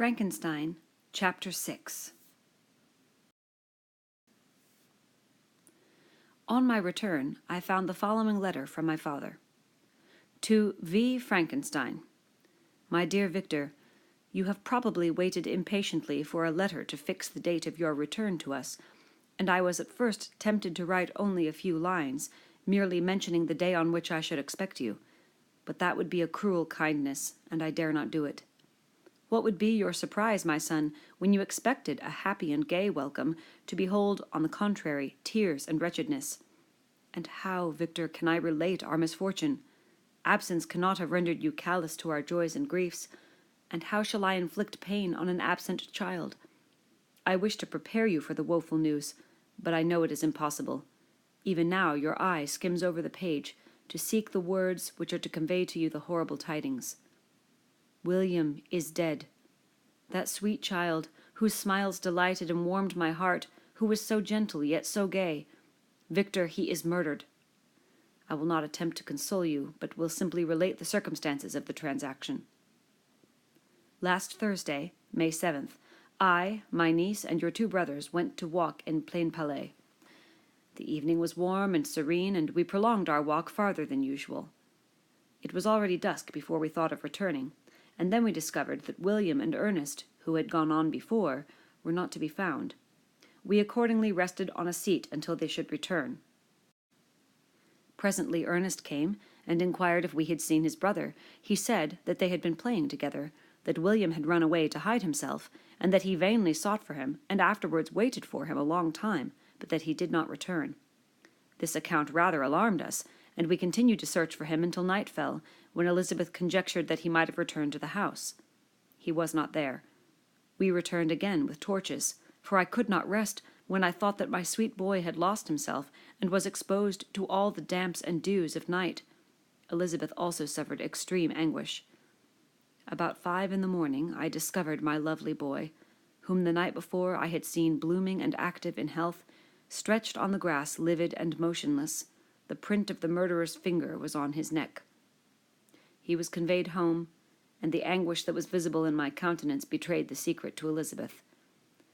Frankenstein, Chapter 6. On my return, I found the following letter from my father. To V. Frankenstein. My dear Victor, you have probably waited impatiently for a letter to fix the date of your return to us, and I was at first tempted to write only a few lines, merely mentioning the day on which I should expect you. But that would be a cruel kindness, and I dare not do it. What would be your surprise, my son, when you expected a happy and gay welcome, to behold, on the contrary, tears and wretchedness? And how, Victor, can I relate our misfortune? Absence cannot have rendered you callous to our joys and griefs, and how shall I inflict pain on an absent child? I wish to prepare you for the woeful news, but I know it is impossible. Even now your eye skims over the page, to seek the words which are to convey to you the horrible tidings. William is dead. That sweet child, whose smiles delighted and warmed my heart, who was so gentle yet so gay. Victor, he is murdered. I will not attempt to console you, but will simply relate the circumstances of the transaction. Last Thursday, May 7th, I, my niece, and your two brothers went to walk in Plain Palais. The evening was warm and serene, and we prolonged our walk farther than usual. It was already dusk before we thought of returning, and then we discovered that William and Ernest, who had gone on before, were not to be found. We accordingly rested on a seat until they should return. Presently Ernest came and inquired if we had seen his brother. He said that they had been playing together, that William had run away to hide himself, and that he vainly sought for him, and afterwards waited for him a long time, but that he did not return. This account rather alarmed us, and we continued to search for him until night fell, when Elizabeth conjectured that he might have returned to the house. He was not there. We returned again with torches, for I could not rest when I thought that my sweet boy had lost himself, and was exposed to all the damps and dews of night. Elizabeth also suffered extreme anguish. About 5 in the morning I discovered my lovely boy, whom the night before I had seen blooming and active in health, stretched on the grass livid and motionless. The print of the murderer's finger was on his neck. He was conveyed home, and the anguish that was visible in my countenance betrayed the secret to Elizabeth.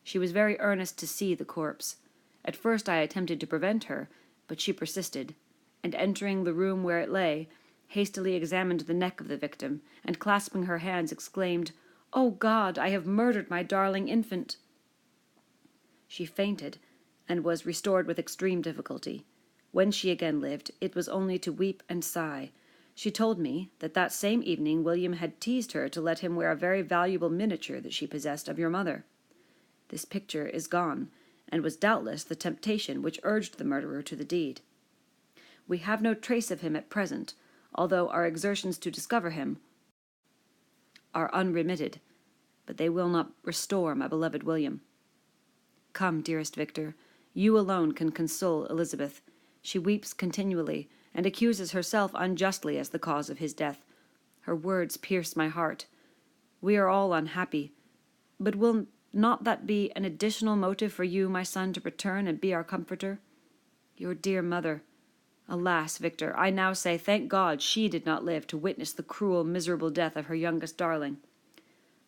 She was very earnest to see the corpse. At first I attempted to prevent her, but she persisted, and entering the room where it lay, hastily examined the neck of the victim, and clasping her hands exclaimed, "O God, I have murdered my darling infant!" She fainted, and was restored with extreme difficulty. When she again lived, it was only to weep and sigh. She told me that same evening William had teased her to let him wear a very valuable miniature that she possessed of your mother. This picture is gone, and was doubtless the temptation which urged the murderer to the deed. We have no trace of him at present, although our exertions to discover him are unremitted, but they will not restore my beloved William. Come, dearest Victor, you alone can console Elizabeth. She weeps continually, and accuses herself unjustly as the cause of his death. Her words pierce my heart. We are all unhappy, but will not that be an additional motive for you, my son, to return and be our comforter? Your dear mother. Alas, Victor, I now say, thank God she did not live to witness the cruel, miserable death of her youngest darling.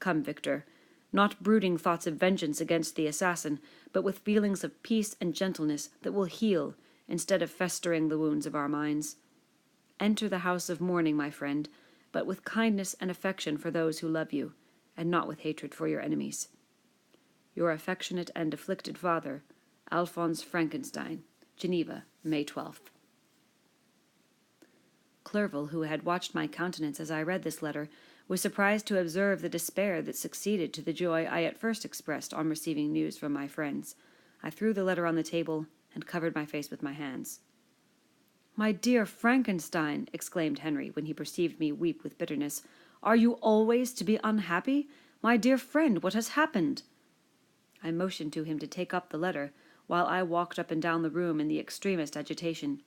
Come, Victor, not brooding thoughts of vengeance against the assassin, but with feelings of peace and gentleness that will heal, instead of festering the wounds of our minds. Enter the house of mourning, my friend, but with kindness and affection for those who love you, and not with hatred for your enemies. Your affectionate and afflicted father, Alphonse Frankenstein, Geneva, May 12th. Clerval, who had watched my countenance as I read this letter, was surprised to observe the despair that succeeded to the joy I at first expressed on receiving news from my friends. I threw the letter on the table and covered my face with my hands. "My dear Frankenstein," exclaimed Henry, when he perceived me weep with bitterness, "are you always to be unhappy? My dear friend, what has happened?" I motioned to him to take up the letter, while I walked up and down the room in the extremest agitation.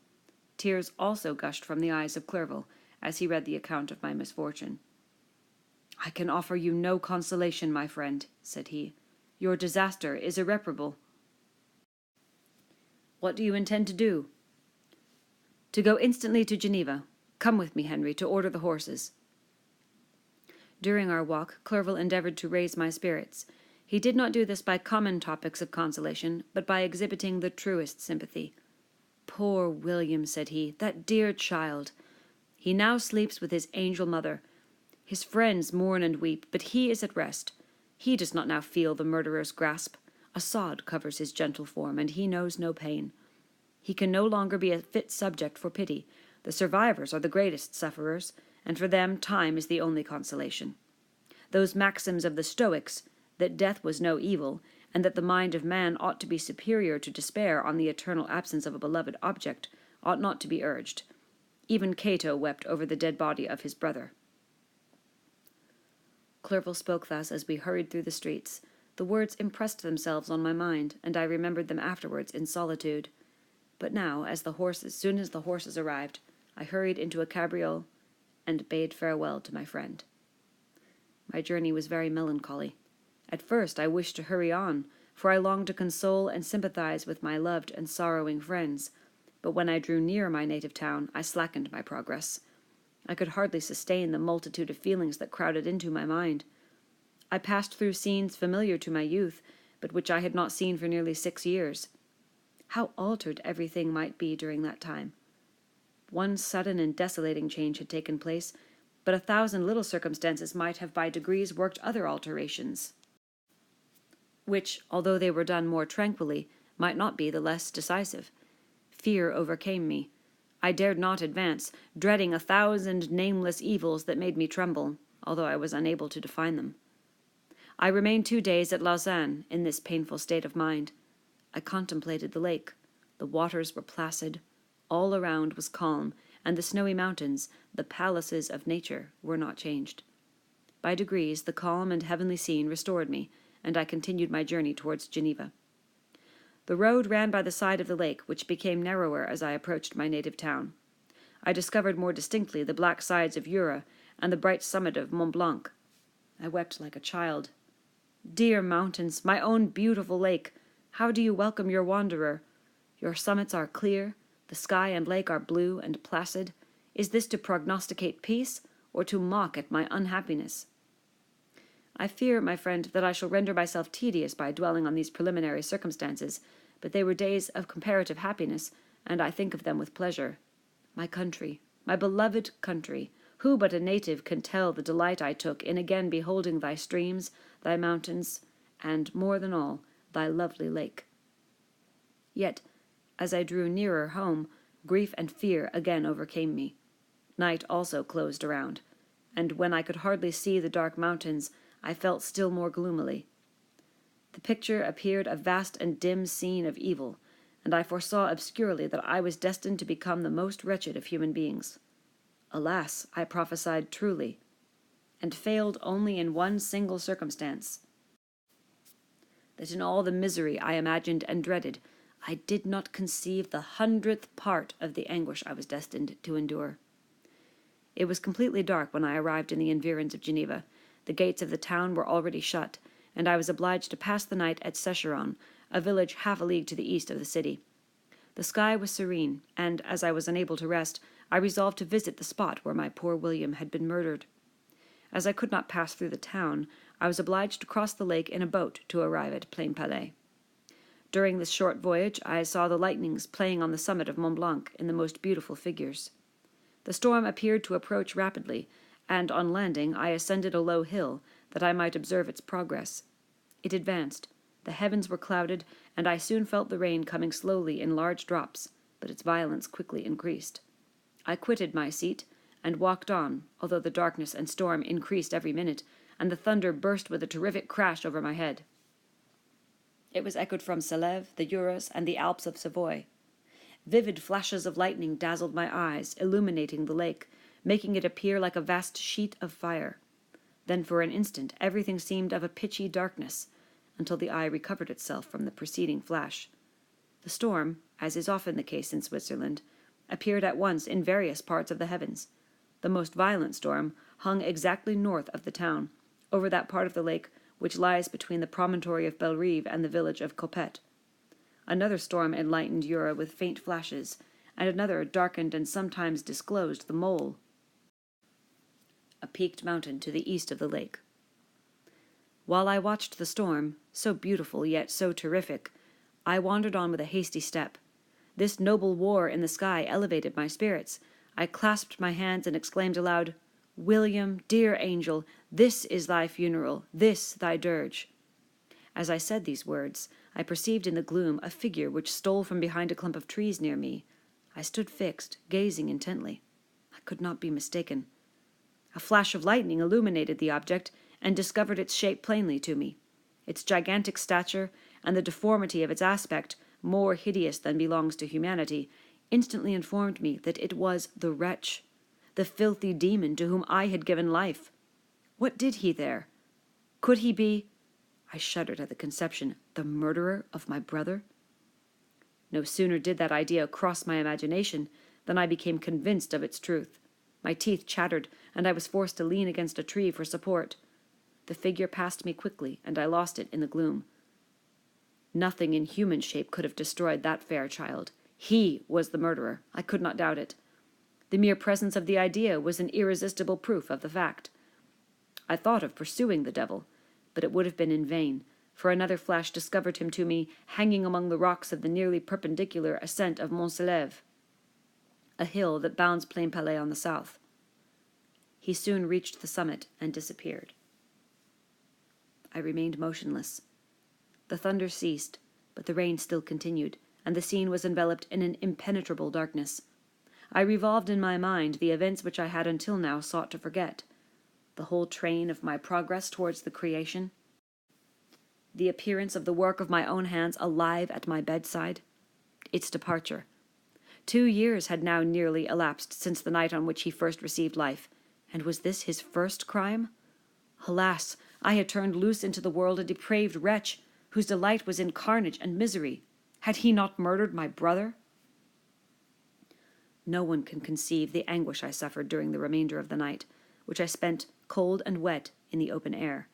Tears also gushed from the eyes of Clerval, as he read the account of my misfortune. "I can offer you no consolation, my friend," said he. "Your disaster is irreparable." "What do you intend to do?" "To go instantly to Geneva. Come with me, Henry, to order the horses." During our walk, Clerval endeavoured to raise my spirits. He did not do this by common topics of consolation, but by exhibiting the truest sympathy. "Poor William," said he, "that dear child! He now sleeps with his angel mother. His friends mourn and weep, but he is at rest. He does not now feel the murderer's grasp. A sod covers his gentle form, and he knows no pain. He can no longer be a fit subject for pity. The survivors are the greatest sufferers, and for them time is the only consolation. Those maxims of the Stoics, that death was no evil, and that the mind of man ought to be superior to despair on the eternal absence of a beloved object, ought not to be urged. Even Cato wept over the dead body of his brother." Clerval spoke thus as we hurried through the streets. The words impressed themselves on my mind, and I remembered them afterwards in solitude. But now, soon as the horses arrived, I hurried into a cabriole and bade farewell to my friend. My journey was very melancholy. At first I wished to hurry on, for I longed to console and sympathize with my loved and sorrowing friends, but when I drew near my native town, I slackened my progress. I could hardly sustain the multitude of feelings that crowded into my mind. I passed through scenes familiar to my youth, but which I had not seen for nearly 6 years. How altered everything might be during that time! One sudden and desolating change had taken place, but 1,000 little circumstances might have by degrees worked other alterations, which, although they were done more tranquilly, might not be the less decisive. Fear overcame me. I dared not advance, dreading 1,000 nameless evils that made me tremble, although I was unable to define them. I remained 2 days at Lausanne in this painful state of mind. I contemplated the lake. The waters were placid. All around was calm, and the snowy mountains, the palaces of nature, were not changed. By degrees, the calm and heavenly scene restored me, and I continued my journey towards Geneva. The road ran by the side of the lake, which became narrower as I approached my native town. I discovered more distinctly the black sides of Jura and the bright summit of Mont Blanc. I wept like a child. "Dear mountains, my own beautiful lake, how do you welcome your wanderer? Your summits are clear, the sky and lake are blue and placid. Is this to prognosticate peace, or to mock at my unhappiness? I fear, my friend, that I shall render myself tedious by dwelling on these preliminary circumstances, but they were days of comparative happiness, and I think of them with pleasure. My country, my beloved country, who but a native can tell the delight I took in again beholding thy streams, thy mountains, and, more than all, thy lovely lake? Yet, as I drew nearer home, grief and fear again overcame me. Night also closed around, and when I could hardly see the dark mountains, I felt still more gloomily. The picture appeared a vast and dim scene of evil, and I foresaw obscurely that I was destined to become the most wretched of human beings. Alas, I prophesied truly, and failed only in one single circumstance, that in all the misery I imagined and dreaded, I did not conceive the 100th part of the anguish I was destined to endure. It was completely dark when I arrived in the environs of Geneva. The gates of the town were already shut, and I was obliged to pass the night at Secheron, a village half a league to the east of the city. The sky was serene, and, as I was unable to rest, I resolved to visit the spot where my poor William had been murdered. As I could not pass through the town, I was obliged to cross the lake in a boat to arrive at Plainpalais. During this short voyage, I saw the lightnings playing on the summit of Mont Blanc in the most beautiful figures. The storm appeared to approach rapidly, and on landing I ascended a low hill, that I might observe its progress. It advanced. The heavens were clouded, and I soon felt the rain coming slowly in large drops, but its violence quickly increased. I quitted my seat, and walked on, although the darkness and storm increased every minute, and the thunder burst with a terrific crash over my head. It was echoed from Salève, the Juras, and the Alps of Savoy. Vivid flashes of lightning dazzled my eyes, illuminating the lake, making it appear like a vast sheet of fire. Then for an instant everything seemed of a pitchy darkness, until the eye recovered itself from the preceding flash. The storm, as is often the case in Switzerland, appeared at once in various parts of the heavens. The most violent storm hung exactly north of the town, over that part of the lake which lies between the promontory of Bellerive and the village of Coppet. Another storm enlightened Jura with faint flashes, and another darkened and sometimes disclosed the mole. a peaked mountain to the east of the lake. While I watched the storm, so beautiful yet so terrific, I wandered on with a hasty step. This noble war in the sky elevated my spirits. I clasped my hands and exclaimed aloud, "William, dear angel, this is thy funeral, this thy dirge." As I said these words, I perceived in the gloom a figure which stole from behind a clump of trees near me. I stood fixed, gazing intently. I could not be mistaken. A flash of lightning illuminated the object and discovered its shape plainly to me. Its gigantic stature and the deformity of its aspect, more hideous than belongs to humanity, instantly informed me that it was the wretch, the filthy demon to whom I had given life. What did he there? Could he be, I shuddered at the conception, the murderer of my brother? No sooner did that idea cross my imagination than I became convinced of its truth. My teeth chattered, and I was forced to lean against a tree for support. The figure passed me quickly, and I lost it in the gloom. Nothing in human shape could have destroyed that fair child. He was the murderer. I could not doubt it. The mere presence of the idea was an irresistible proof of the fact. I thought of pursuing the devil, but it would have been in vain, for another flash discovered him to me hanging among the rocks of the nearly perpendicular ascent of Mont-Salève, a hill that bounds Plainpalais on the south. He soon reached the summit and disappeared. I remained motionless. The thunder ceased, but the rain still continued, and the scene was enveloped in an impenetrable darkness. I revolved in my mind the events which I had until now sought to forget, the whole train of my progress towards the creation, the appearance of the work of my own hands alive at my bedside, its departure. 2 years had now nearly elapsed since the night on which he first received life, and was this his first crime? Alas, I had turned loose into the world a depraved wretch, whose delight was in carnage and misery. Had he not murdered my brother? No one can conceive the anguish I suffered during the remainder of the night, which I spent cold and wet in the open air.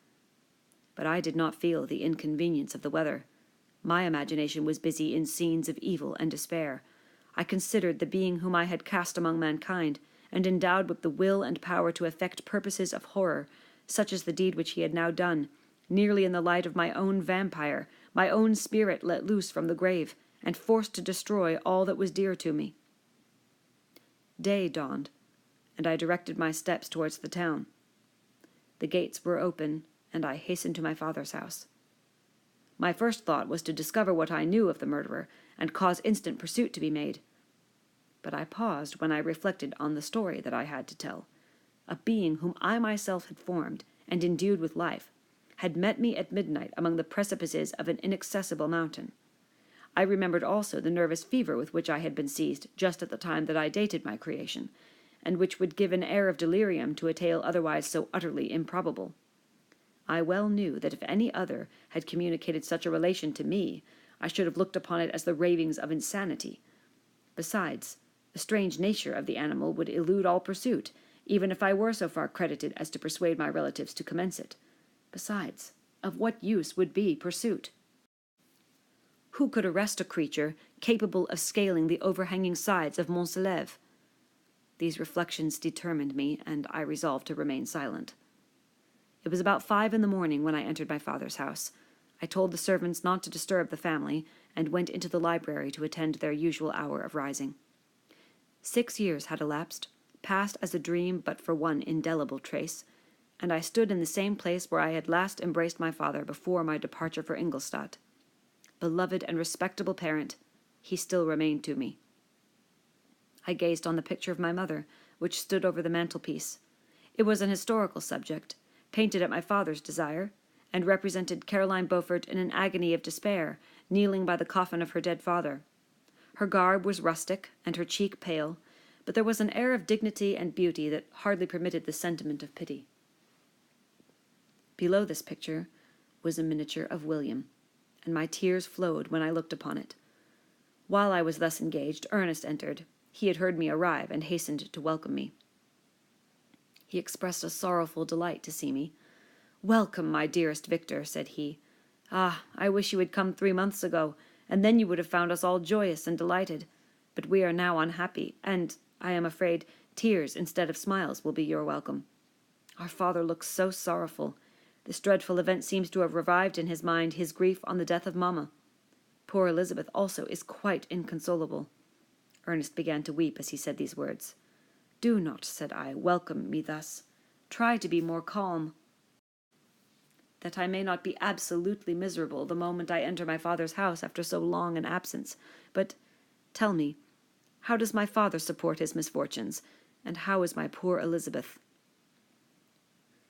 But I did not feel the inconvenience of the weather. My imagination was busy in scenes of evil and despair. I considered the being whom I had cast among mankind, and endowed with the will and power to effect purposes of horror, such as the deed which he had now done, nearly in the light of my own vampire, my own spirit let loose from the grave, and forced to destroy all that was dear to me. Day dawned, and I directed my steps towards the town. The gates were open, and I hastened to my father's house. My first thought was to discover what I knew of the murderer, and cause instant pursuit to be made. But I paused when I reflected on the story that I had to tell. A being whom I myself had formed and endued with life had met me at midnight among the precipices of an inaccessible mountain. I remembered also the nervous fever with which I had been seized just at the time that I dated my creation, and which would give an air of delirium to a tale otherwise so utterly improbable. I well knew that if any other had communicated such a relation to me, I should have looked upon it as the ravings of insanity. Besides, the strange nature of the animal would elude all pursuit, even if I were so far credited as to persuade my relatives to commence it. Besides, of what use would be pursuit? Who could arrest a creature capable of scaling the overhanging sides of Mont-Salève? These reflections determined me, and I resolved to remain silent. It was about 5 in the morning when I entered my father's house. I told the servants not to disturb the family, and went into the library to attend their usual hour of rising. 6 years had elapsed, passed as a dream but for one indelible trace, and I stood in the same place where I had last embraced my father before my departure for Ingolstadt. Beloved and respectable parent, he still remained to me. I gazed on the picture of my mother, which stood over the mantelpiece. It was an historical subject, painted at my father's desire, and represented Caroline Beaufort in an agony of despair, kneeling by the coffin of her dead father. Her garb was rustic, and her cheek pale, but there was an air of dignity and beauty that hardly permitted the sentiment of pity. Below this picture was a miniature of William, and my tears flowed when I looked upon it. While I was thus engaged, Ernest entered. He had heard me arrive, and hastened to welcome me. He expressed a sorrowful delight to see me. "Welcome, my dearest Victor," said he. "Ah, I wish you had come 3 months ago, and then you would have found us all joyous and delighted. But we are now unhappy, and, I am afraid, tears instead of smiles will be your welcome." Our father looks so sorrowful. This dreadful event seems to have revived in his mind his grief on the death of Mamma. Poor Elizabeth also is quite inconsolable." Ernest began to weep as he said these words. "Do not," said I, "welcome me thus. Try to be more calm, that I may not be absolutely miserable the moment I enter my father's house after so long an absence. But tell me, how does my father support his misfortunes, and how is my poor Elizabeth?"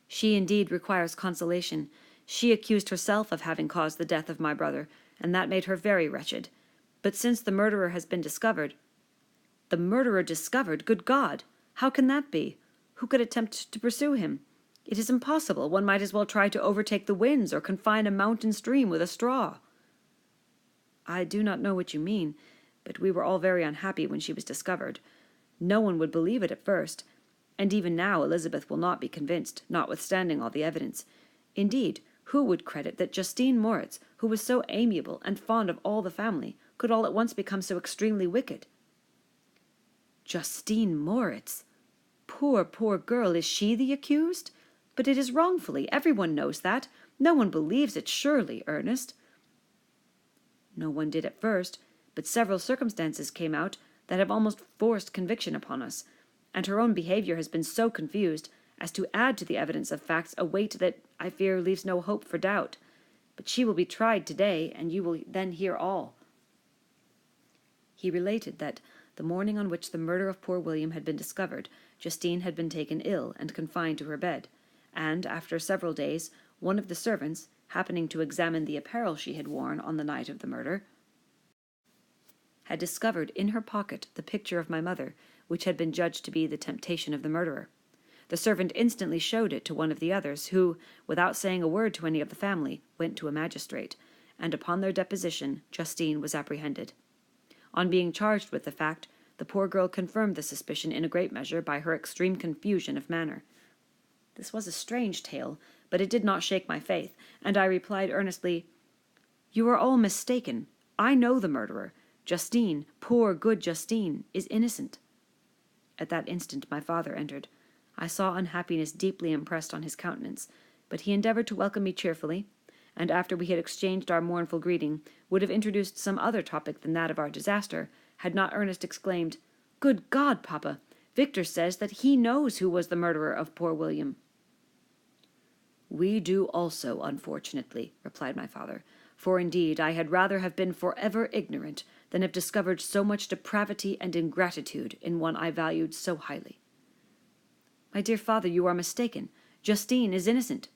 "She indeed requires consolation. She accused herself of having caused the death of my brother, and that made her very wretched. But since the murderer has been discovered—" "The murderer discovered? Good God! How can that be? Who could attempt to pursue him? It is impossible. One might as well try to overtake the winds or confine a mountain stream with a straw." "I do not know what you mean, but we were all very unhappy when she was discovered. No one would believe it at first, and even now Elizabeth will not be convinced, notwithstanding all the evidence. Indeed, who would credit that Justine Moritz, who was so amiable and fond of all the family, could all at once become so extremely wicked?" "Justine Moritz? Poor, poor girl, is she the accused? But it is wrongfully. Everyone knows that. No one believes it, surely, Ernest." "No one did at first, but several circumstances came out that have almost forced conviction upon us, and her own behavior has been so confused as to add to the evidence of facts a weight that, I fear, leaves no hope for doubt. But she will be tried today, and you will then hear all." He related that, the morning on which the murder of poor William had been discovered, Justine had been taken ill and confined to her bed, and, after several days, one of the servants, happening to examine the apparel she had worn on the night of the murder, had discovered in her pocket the picture of my mother, which had been judged to be the temptation of the murderer. The servant instantly showed it to one of the others, who, without saying a word to any of the family, went to a magistrate, and upon their deposition Justine was apprehended. On being charged with the fact, the poor girl confirmed the suspicion in a great measure by her extreme confusion of manner. This was a strange tale, but it did not shake my faith, and I replied earnestly, "You are all mistaken. I know the murderer. Justine, poor good Justine, is innocent." At that instant my father entered. I saw unhappiness deeply impressed on his countenance, but he endeavored to welcome me cheerfully, and after we had exchanged our mournful greeting, would have introduced some other topic than that of our disaster, had not Ernest exclaimed, "Good God, Papa! Victor says that he knows who was the murderer of poor William." "We do also, unfortunately," replied my father, "for indeed I had rather have been forever ignorant than have discovered so much depravity and ingratitude in one I valued so highly." "My dear father, you are mistaken. Justine is innocent."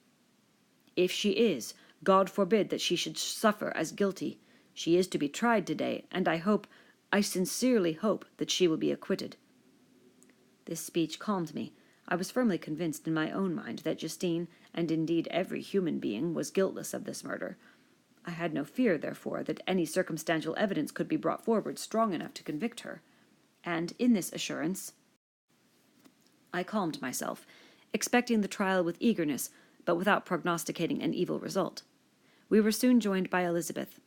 "If she is, God forbid that she should suffer as guilty. She is to be tried today, and I sincerely hope, that she will be acquitted." This speech calmed me. I was firmly convinced in my own mind that Justine, and indeed every human being, was guiltless of this murder. I had no fear, therefore, that any circumstantial evidence could be brought forward strong enough to convict her, and in this assurance I calmed myself, expecting the trial with eagerness, but without prognosticating an evil result. We were soon joined by Elizabeth.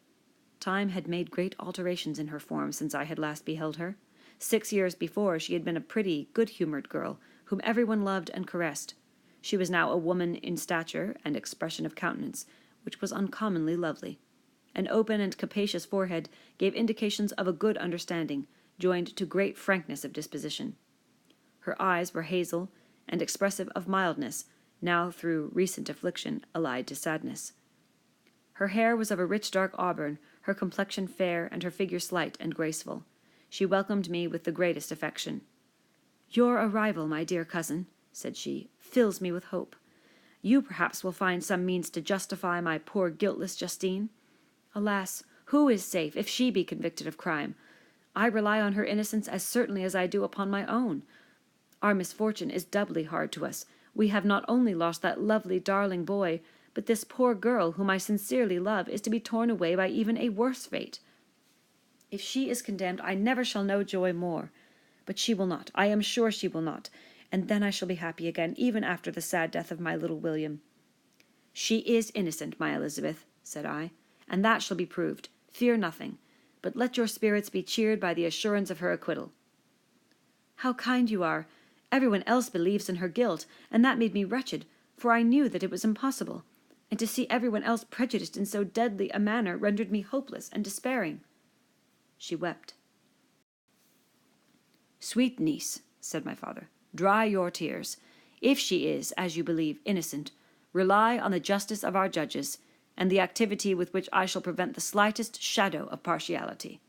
Time had made great alterations in her form since I had last beheld her. 6 years before, she had been a pretty, good-humoured girl, whom everyone loved and caressed. She was now a woman in stature and expression of countenance, which was uncommonly lovely. An open and capacious forehead gave indications of a good understanding, joined to great frankness of disposition. Her eyes were hazel, and expressive of mildness, now through recent affliction allied to sadness. Her hair was of a rich dark auburn, her complexion fair, and her figure slight and graceful. She welcomed me with the greatest affection. "Your arrival, my dear cousin," said she, "fills me with hope. You perhaps will find some means to justify my poor guiltless Justine. Alas, who is safe if she be convicted of crime? I rely on her innocence as certainly as I do upon my own. Our misfortune is doubly hard to us. We have not only lost that lovely, darling boy, but this poor girl, whom I sincerely love, is to be torn away by even a worse fate. If she is condemned, I never shall know joy more. But she will not. I am sure she will not. And then I shall be happy again, even after the sad death of my little William." "She is innocent, my Elizabeth," said I, "and that shall be proved. Fear nothing. But let your spirits be cheered by the assurance of her acquittal." "How kind you are! Everyone else believes in her guilt, and that made me wretched, for I knew that it was impossible. And to see everyone else prejudiced in so deadly a manner rendered me hopeless and despairing." She wept. "Sweet niece," said my father, "dry your tears. If she is, as you believe, innocent, rely on the justice of our judges, and the activity with which I shall prevent the slightest shadow of partiality."